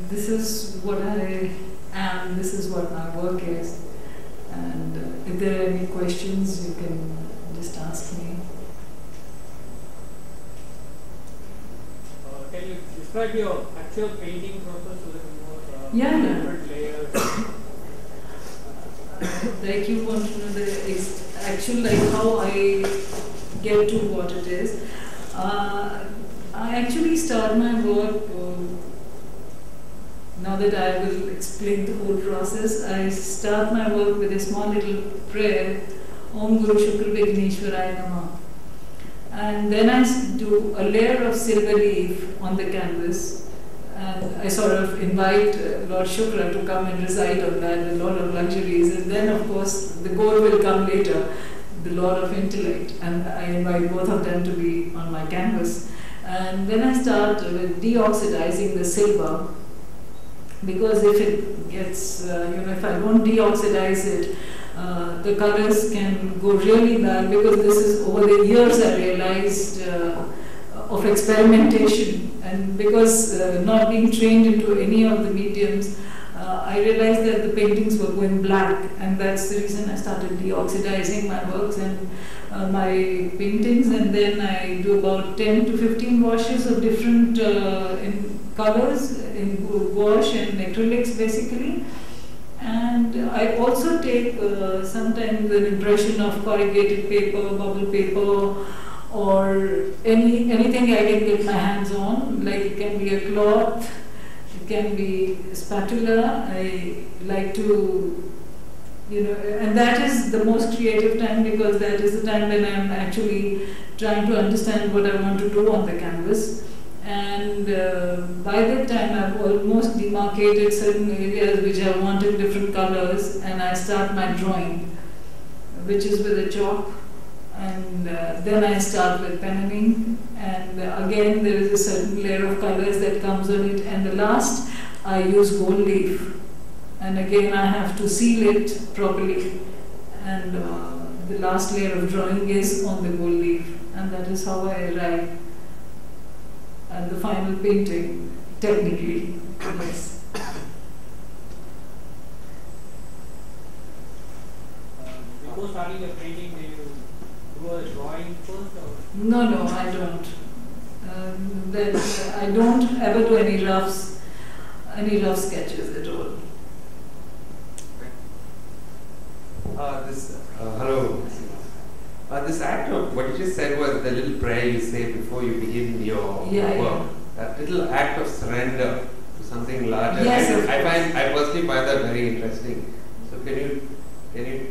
this is what I am, this is what my work is. And if there are any questions, you can just ask me. Can you describe your actual painting process a little more? Different layers. Like you want to know the actual, like how I get to what it is. I actually start my work, now that I will explain the whole process, I start my work with a small little prayer, Om Guru Shukra Vigneshwaraya Namah. And then I do a layer of silver leaf on the canvas, and I sort of invite Lord Shukra to come and reside on that with a lot of luxuries. And then, of course, the gold will come later, the Lord of Intellect, and I invite both of them to be on my canvas. And then I start with deoxidizing the silver, because if it gets, if I don't deoxidize it, the colors can go really bad, because this is over the years I realized of experimentation, and because not being trained into any of the mediums, I realized that the paintings were going black, and that's the reason I started deoxidizing my works and my paintings. And then I do about 10 to 15 washes of different in colors, in gouache and acrylics basically. And I also take sometimes an impression of corrugated paper, bubble paper, or anything I can get my hands on. Like it can be a cloth, it can be a spatula. I like to, and that is the most creative time, because that is the time when I'm actually trying to understand what I want to do on the canvas. And by that time I've almost demarcated certain areas which I wanted different colors, and I start my drawing, which is with a chalk. And then I start with pen and ink, and again there is a certain layer of colors that comes on it, and the last I use gold leaf, and again I have to seal it properly, and the last layer of drawing is on the gold leaf, and that is how I arrive at the final painting, technically. Yes. Before starting the painting, do you do a drawing first? Or? No, I don't. I don't ever do any rough sketches at all. Hello. This act of what you just said was the little prayer you say before you begin your work. Yeah. That little act of surrender to something larger. Yes, I personally find that very interesting. So can you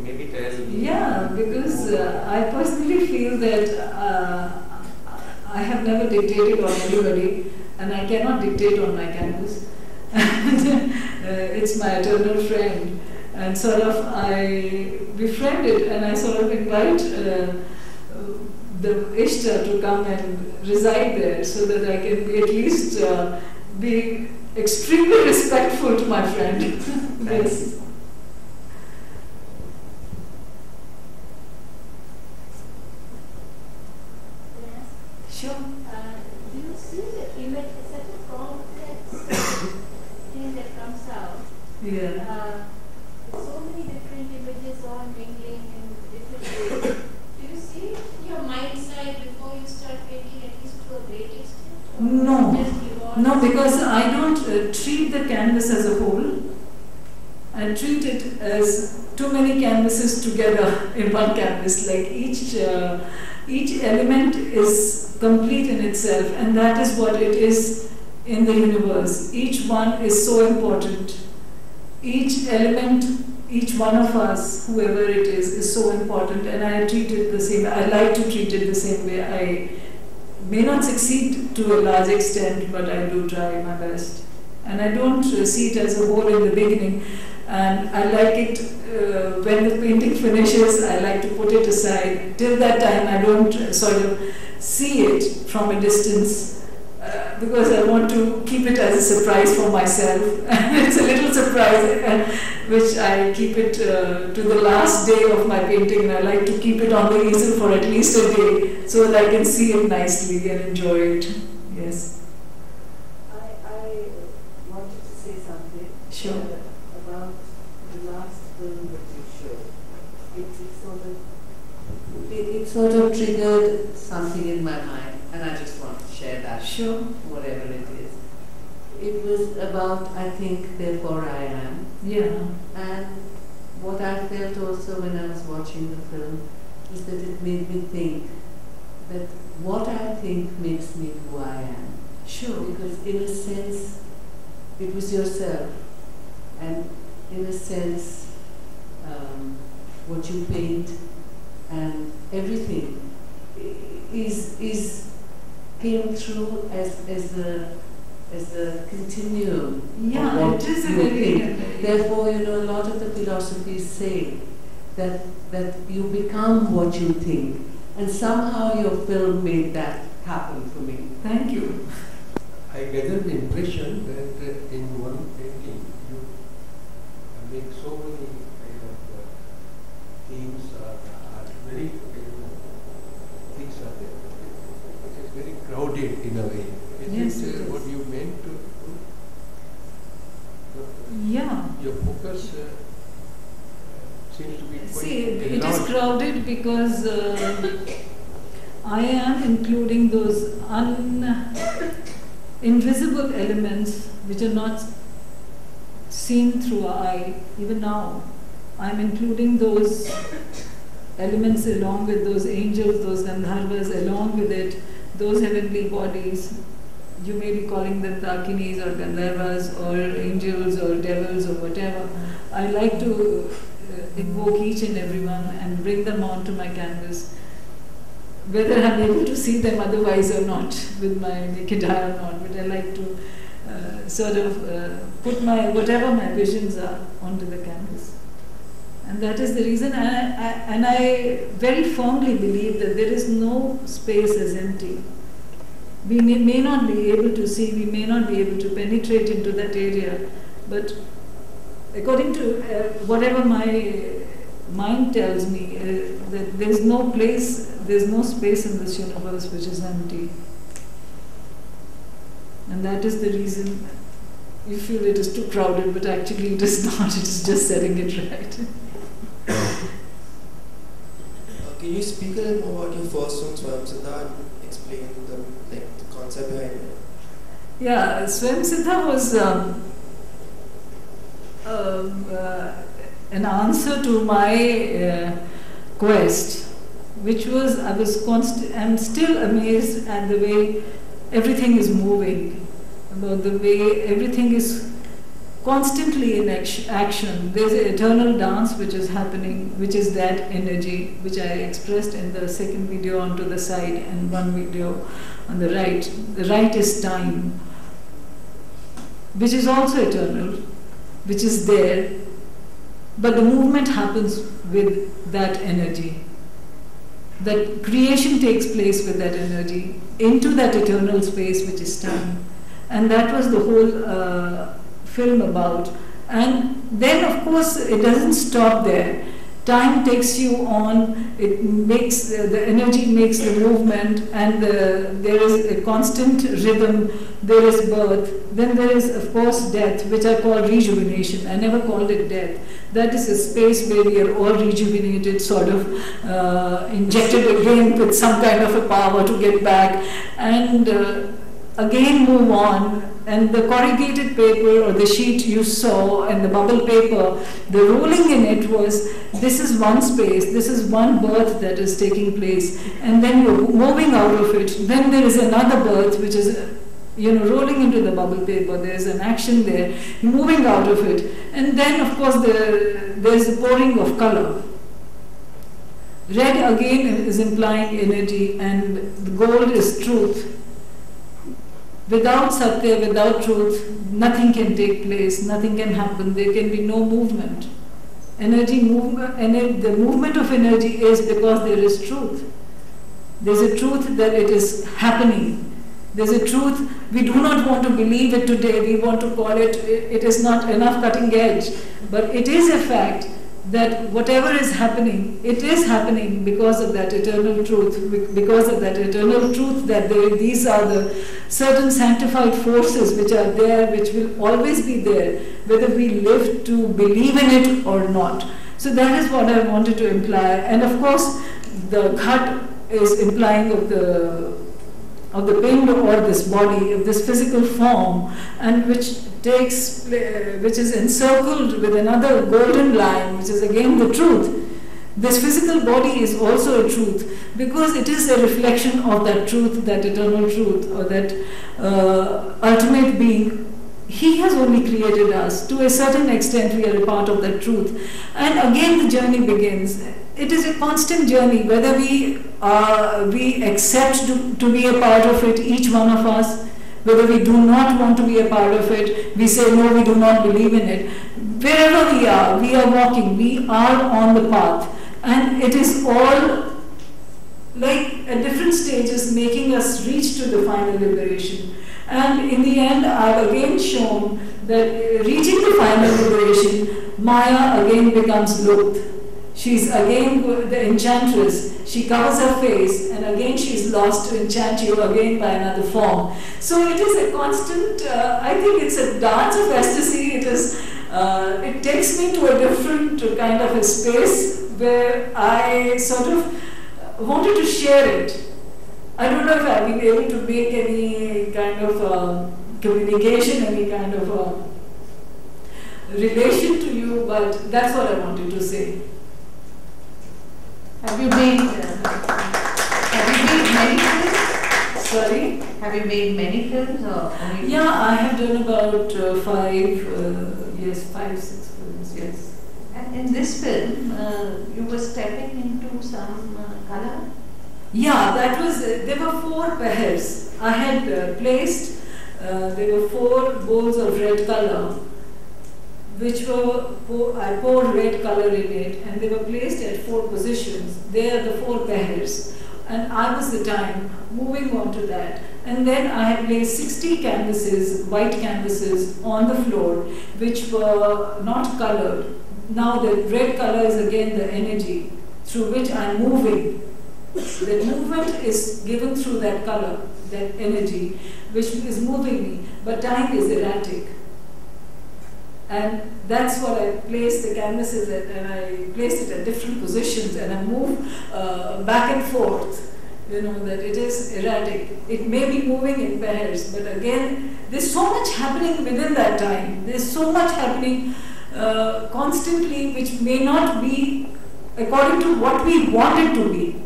maybe tell me? Yeah, because I personally feel that I have never dictated on anybody, and I cannot dictate on my canvas. It's my eternal friend. And sort of I befriend it, and I sort of invite the Ishtar to come and reside there, so that I can be at least be extremely respectful to my friend. Yes. Sure. Do you see the image, such a complex thing that comes out? Yeah. So many different images all mingling in different ways. Do you see your mind side before you start painting, at least to a great extent? No, because I don't treat the canvas as a whole. I treat it as too many canvases together in one canvas. Like each element is complete in itself, and that is what it is in the universe. Each one is so important. Each element, each one of us, whoever it is so important, and I treat it the same. I like to treat it the same way. I may not succeed to a large extent, but I do try my best. And I don't see it as a whole in the beginning. And I like it when the painting finishes, I like to put it aside. Till that time, I don't sort of see it from a distance, because I want to keep it as a surprise for myself. It's a little surprise, which I keep it to the last day of my painting, and I like to keep it on the easel for at least a day, so that I can see it nicely and enjoy it. Yes. I wanted to say Sure. About the last film that you showed, it sort of triggered something in my mind, and I just want to share that. Sure. Whatever it is. It was about, I think, Therefore I Am. Yeah. And what I felt also when I was watching the film is that it made me think that what I think makes me who I am. Sure. Because in a sense, it was yourself. And in a sense, what you paint and everything came through as a continuum. Yeah, it is a very. Therefore, a lot of the philosophies say that you become what you think, and somehow your film made that happen for me. Thank you. I get the impression that in one painting you make so many kind of themes are very things are there. It is very crowded in a way. Is it what you meant to do? Yeah. Your focus seems to be quite it is crowded because I am including those invisible elements which are not seen through our eye. Even now, I am including those elements along with those angels, those Gandharvas, along with it, those heavenly bodies. You may be calling them Dakinis or Gandharvas or angels or devils or whatever. I like to invoke each and every one and bring them onto my canvas, whether I'm able to see them otherwise or not, with my naked eye or not. But I like to put whatever my visions are onto the canvas. And that is the reason, and I very firmly believe that there is no space as empty. We may not be able to see, we may not be able to penetrate into that area, but according to whatever my mind tells me, that there's no space in this universe which is empty. And that is the reason you feel it is too crowded, but actually it is not, it is just setting it right. Can you speak a little more about your first film, Swayam Siddha, and explain the concept behind it? Yeah, Swayam Siddha was an answer to my quest, which was I'm still amazed at the way everything is moving, about the way everything is constantly in action. There's an eternal dance which is happening, which is that energy, which I expressed in the second video onto the side and one video on the right. The right is time, which is also eternal, which is there, but the movement happens with that energy. That creation takes place with that energy into that eternal space which is time. And that was the whole film about. And then of course it doesn't stop there. Time takes you on, it makes, the energy makes the movement, and there is a constant rhythm, there is birth, then there is of course death, which I call rejuvenation. I never called it death. That is a space where we are all rejuvenated, sort of injected again with some kind of a power to get back, and again move on. And the corrugated paper or the sheet you saw and the bubble paper, the rolling in it was, this is one space, this is one birth that is taking place, and then you're moving out of it. Then there is another birth which is rolling into the bubble paper. There is an action there, moving out of it. And then of course there's the pouring of color. Red again is implying energy, and the gold is truth. Without Satya, without truth, nothing can take place, nothing can happen, there can be no movement. Energy movement, the movement of energy is because there is truth. There's a truth that it is happening. There's a truth, we do not want to believe it today, we want to call it, it is not enough cutting edge, but it is a fact that whatever is happening, it is happening because of that eternal truth, because of that eternal truth that these are the certain sanctified forces which are there, which will always be there, whether we live to believe in it or not. So that is what I wanted to imply. And of course, the ghat is implying of the pind or this body, of this physical form, and which is encircled with another golden line, which is again the truth. This physical body is also a truth, because it is a reflection of that truth, that eternal truth, or that ultimate being. He has only created us. To a certain extent, we are a part of that truth. And again, the journey begins. It is a constant journey, whether we accept to be a part of it, each one of us, whether we do not want to be a part of it, we say no, we do not believe in it. Wherever we are walking, we are on the path. And it is all like at different stages making us reach to the final liberation. And in the end, I've again shown that reaching the final liberation, Maya again becomes Loth. She's again the enchantress. She covers her face, and again she's lost to enchant you again by another form. So it is a constant, I think it's a dance of ecstasy. It takes me to a different kind of a space where I sort of wanted to share it. I don't know if I've been able to make any kind of communication, any kind of relation to you, but that's what I wanted to say. Have you made many films? Sorry? Have you made many films or only? Yeah, I have done about 5, 6 films, yes. And in this film, you were stepping into some color? Yeah, that was, there were 4 pairs. I had placed, there were 4 bowls of red color, which were, I poured red color in it, and they were placed at 4 positions. They are the 4 pairs. And I was the time moving on to that. And then I had placed 60 canvases, white canvases, on the floor, which were not colored. Now the red color is again the energy through which I'm moving. The movement is given through that color, that energy, which is moving me. But time is erratic. And that's what I placed the canvases at, and I placed it at different positions, and I move back and forth. You know, that it is erratic. It may be moving in pairs, but again, there's so much happening within that time. There's so much happening constantly, which may not be according to what we want it to be.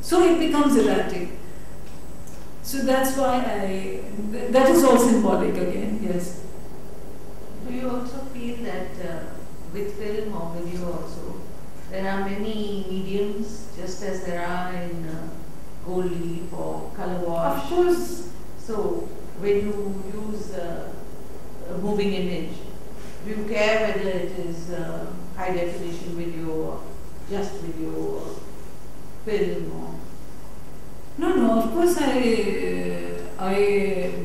So it becomes erratic. So that's why that is all symbolic again, yes. Do you also feel that with film or video also, there are many mediums, just as there are in gold leaf or color wash? Of course. So when you use a moving image, do you care whether it is high definition video or just video or film or? No, of course I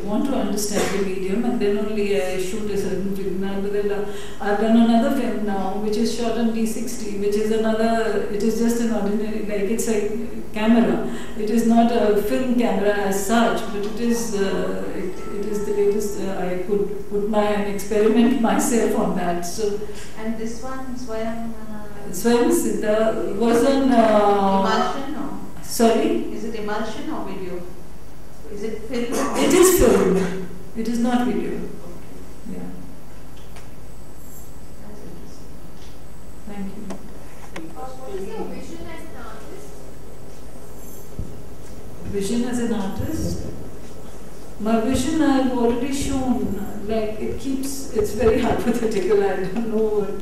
want to understand the medium, and then only I shoot a certain film. I've done another film now which is shot on D60, which is another, it is just an ordinary, like it's a camera. It is not a film camera as such, but it is the latest. I could put and experiment myself on that. So. And this one, Swayam Siddha was an emulsion or? Sorry? Is it emulsion or video? Is it film? It is film. It is not video. Okay. Yeah. That's interesting. Thank you. What is your vision as an artist? Vision as an artist? My vision I've already shown. Like it's very hypothetical. I don't know what,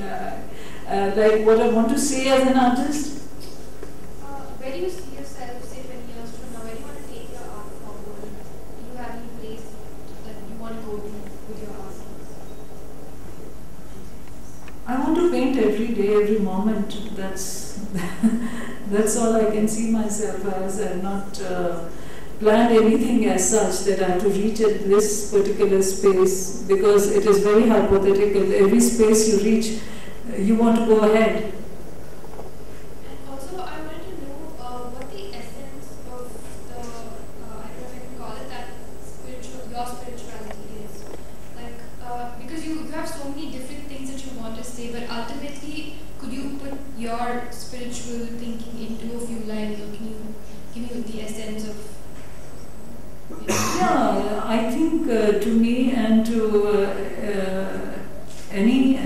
like what I want to say as an artist. Where do you see yourself, say 20 years from now? Where do you want to take your art forward? Do you have any place that you want to go to with your art? I want to paint every day, every moment. That's all I can see myself as. I'm not planned anything as such that I have to reach at this particular space, because it is very hypothetical. Every space you reach, you want to go ahead. And also, I wanted to know what the essence of the, I don't know if I can call it that, spiritual, so many different things that you want to say, but ultimately, could you put your spiritual thinking into a few lines, or can you give me the essence of? Yeah, I think to me and to any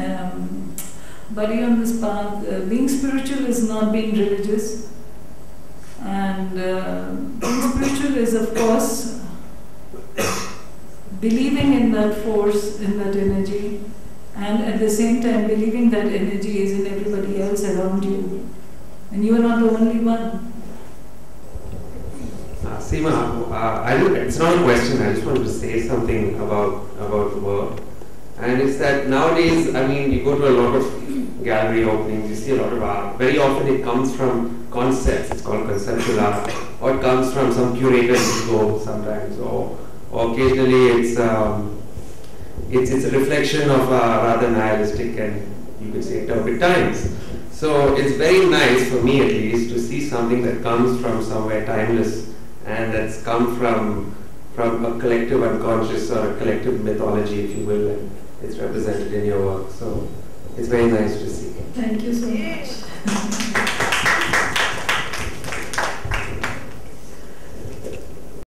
buddy on this path, being spiritual is not being religious, and being spiritual is, of course, believing in that force, in that energy, and at the same time believing that energy is in everybody else around you, and you are not the only one. Seema, it's not a question, I just wanted to say something about work. And it's that nowadays, I mean, you go to a lot of gallery openings, you see a lot of art. Very often it comes from concepts, it's called conceptual art, or it comes from some curator's ego sometimes, or occasionally it's a reflection of rather nihilistic and you could say turbid times. So it's very nice, for me at least, to see something that comes from somewhere timeless, and that's come from a collective unconscious or a collective mythology, if you will, and it's represented in your work. So it's very nice to see. Thank you so much.